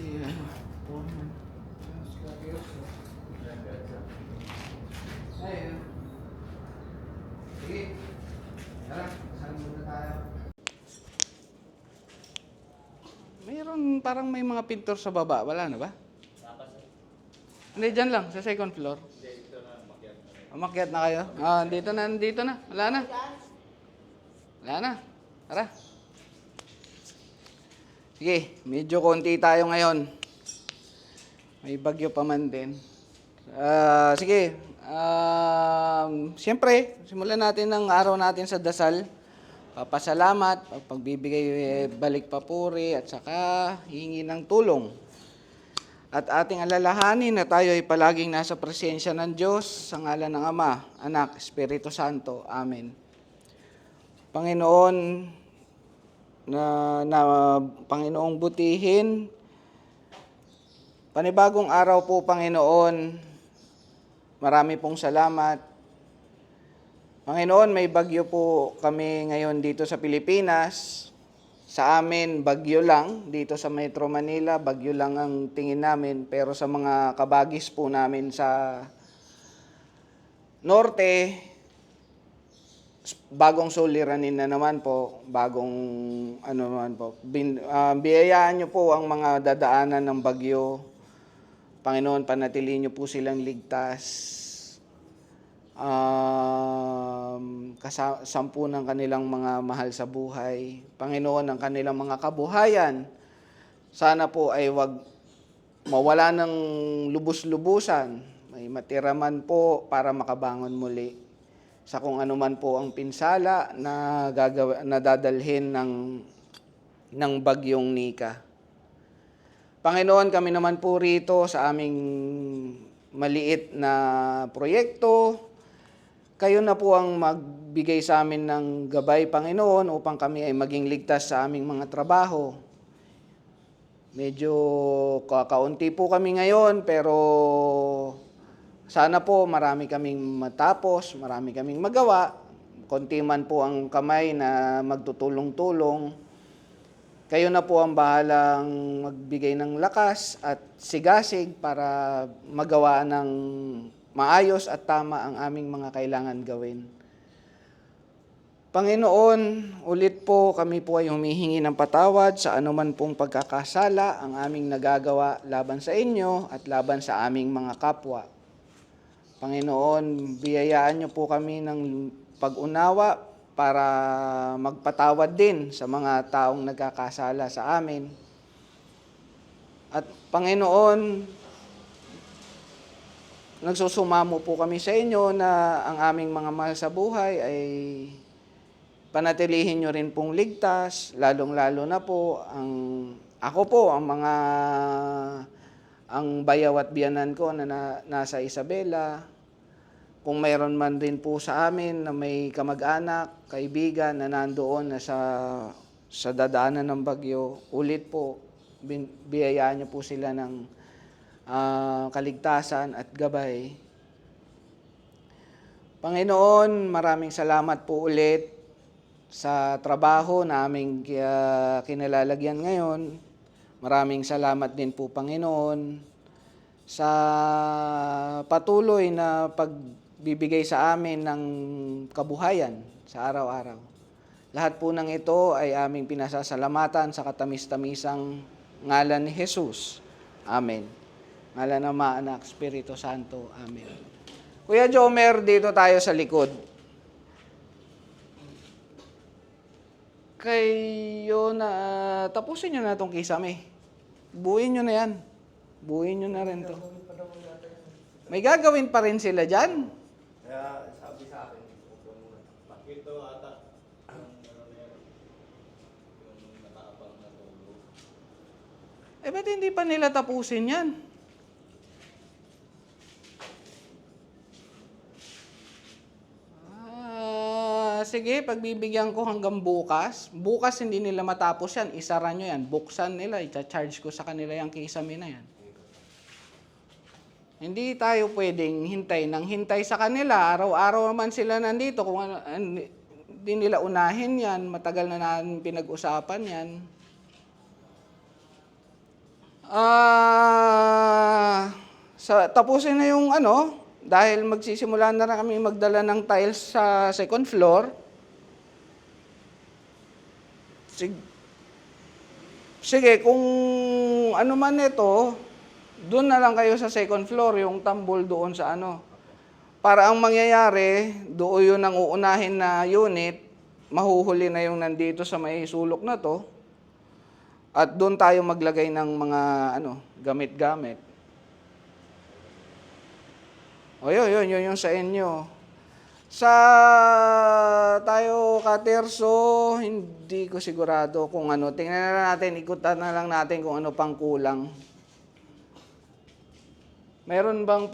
si Foreman. Ayun. Sige. Tara, saan muna tayo? Mayroon parang may mga pintor sa baba. Wala na ba? Hindi, dyan lang, sa second floor. Umakyat na kayo? Ah, dito na. Wala na. Wala na. Tara. Sige, medyo konti tayo ngayon. May bagyo pa man din. Sige, siyempre, simulan natin ang araw natin sa dasal. Papasalamat, pagbibigay balik papuri, at saka hihingi ng tulong. At ating alalahanin na tayo ay palaging nasa presensya ng Diyos sa ngalan ng Ama, Anak, Espiritu Santo. Amen. Panginoon, Panginoong butihin, panibagong araw po, Panginoon, marami pong salamat. Panginoon, may bagyo po kami ngayon dito sa Pilipinas. Sa amin, bagyo lang. Dito sa Metro Manila, bagyo lang ang tingin namin. Pero sa mga kabagis po namin sa norte, bagong suliranin na naman po. Biyayaan niyo po ang mga dadaanan ng bagyo. Panginoon, panatilihin niyo po silang ligtas. Sampu ng kanilang mga mahal sa buhay. Panginoon, ang kanilang mga kabuhayan, sana po ay wag mawala ng lubos-lubusan. May matiraman po para makabangon muli sa kung ano man po ang pinsala na dadalhin ng bagyong Nika. Panginoon, kami naman po rito sa aming maliit na proyekto, kayo na po ang magbigay sa amin ng gabay, Panginoon, upang kami ay maging ligtas sa aming mga trabaho. Medyo kakaunti po kami ngayon, pero sana po marami kaming matapos, marami kaming magawa. Konti man po ang kamay na magtutulong-tulong. Kayo na po ang bahalang magbigay ng lakas at sigasig para magawa ng maayos at tama ang aming mga kailangan gawin. Panginoon, ulit po kami po ay humihingi ng patawad sa anuman pong pagkakasala ang aming nagagawa laban sa inyo at laban sa aming mga kapwa. Panginoon, biyayaan niyo po kami ng pag-unawa para magpatawad din sa mga taong nagkakasala sa amin. At Panginoon, nagsusumamo po kami sa inyo na ang aming mga mahal sa buhay ay panatilihin nyo rin pong ligtas, lalong-lalo na po ang bayaw at biyanan ko na nasa Isabela. Kung mayroon man din po sa amin na may kamag-anak, kaibigan na nandoon na sa dadaanan ng bagyo, ulit po, biyayaan nyo po sila ng kaligtasan at gabay. Panginoon, maraming salamat po ulit sa trabaho na aming kinalalagyan ngayon. Maraming salamat din po, Panginoon, sa patuloy na pagbibigay sa amin ng kabuhayan sa araw-araw. Lahat po ng ito ay aming pinasasalamatan sa katamis-tamisang ngalan ni Jesus. Amen. Ngalan ng Ama, Anak, Espiritu Santo. Amen. Kuya Jomer, dito tayo sa likod. Kayo na, tapusin nyo na itong kisame. Buuin nyo na yan. Buuin nyo na rin to. May gagawin pa rin sila dyan. Kaya sabi sa akin, bakit ito ata yung nataabang na tulo. Ba't hindi pa nila tapusin yan? Sige, pagbibigyan ko hanggang bukas. Bukas hindi nila matapos yan. Isara nyo yan. Buksan nila. I-charge ko sa kanila yung kisame na yan. Hindi tayo pwedeng hintay sa kanila. Araw-araw naman sila nandito. Kung hindi nila unahin yan, matagal na natin pinag-usapan yan. Tapusin na yung ano, dahil magsisimula na kami magdala ng tiles sa second floor. Sige, kung ano man ito, doon na lang kayo sa second floor, yung tambol doon sa ano. Para ang mangyayari, doon yun ang uunahin na unit, mahuhuli na yung nandito sa may sulok na to. At doon tayo maglagay ng mga ano, gamit-gamit. O yun yung sa inyo. Sa tayo katerso, hindi ko sigurado kung ano. Tingnan na natin, ikutan na lang natin kung ano pang kulang. Meron bang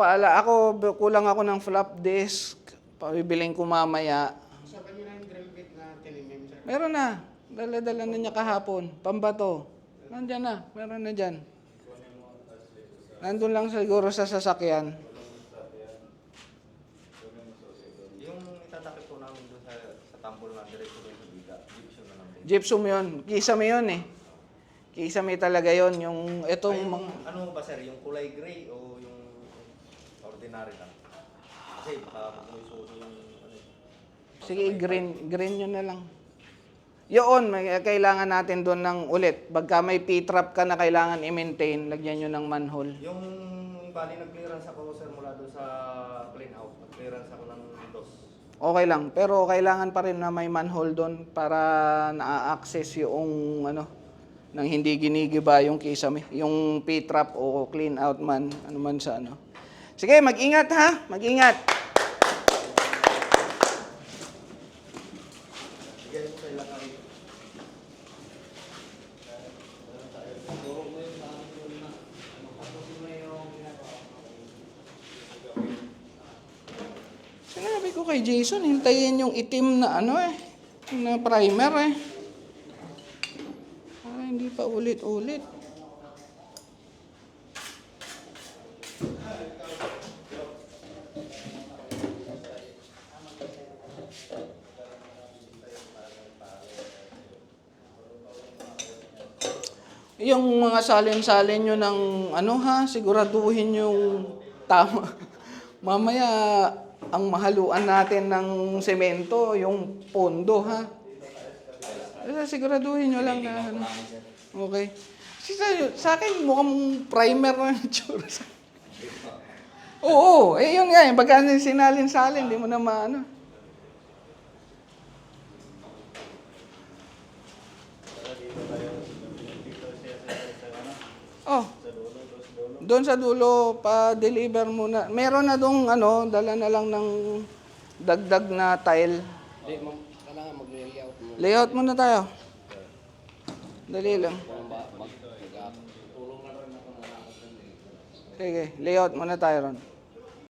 kulang ako ng flop disk. Pabibiling ko mamaya. Sabi niyo na yung drill bit na tinimim, sir. Meron na. Dala-dala na niya kahapon. Pambato. Nandiyan na. Meron na dyan. Nandun lang siguro sa sasakyan. Yung itatakip po namin doon sa tambol na diretso doon sa biga, gypsum na lang din. Gypsum yun. Kisame yun eh. Kisame talaga yun. Yung itong Ay, mga... ano ba sir, yung kulay gray o yung ordinary lang? Kasi baka magmususo yung ano eh. Sige, green yun na lang. Yun, kailangan natin doon ng ulit. Pagka may P-trap ka na kailangan i-maintain, lagyan nyo ng manhole. Yung bali nag-clearance ako sir mula doon sa clean out. Nag-clearance ako ng dos. Okay lang, pero kailangan pa rin na may manhole doon para na-access yung ano, nang hindi ginigiba yung kisame, yung P-trap o clean out man, ano man sa ano. Sige, mag-ingat ha, mag-ingat. Bigyan mo sa ilang ari. Sinabi ko kay Jason, hintayin yung itim na ano na primer Para hindi pa ulit-ulit. Yung mga salin-salin nyo ng ano siguraduhin yung tama. Mamaya, ang mahaluan natin ng semento, yung pondo Siguraduhin nyo lang na ano. Okay. Sa akin, mukhang primer na yung tsura sa Oo, yun nga pagka sinalin-salin, di mo na maano. Oh. Doon sa dulo, pa-deliver muna. Meron na dong dala na lang ng dagdag na tile. Hindi, kailangan mag-layout mo. Layout muna tayo. Dali lang. Tulong na rin ako na Sige, layout muna tayo ron.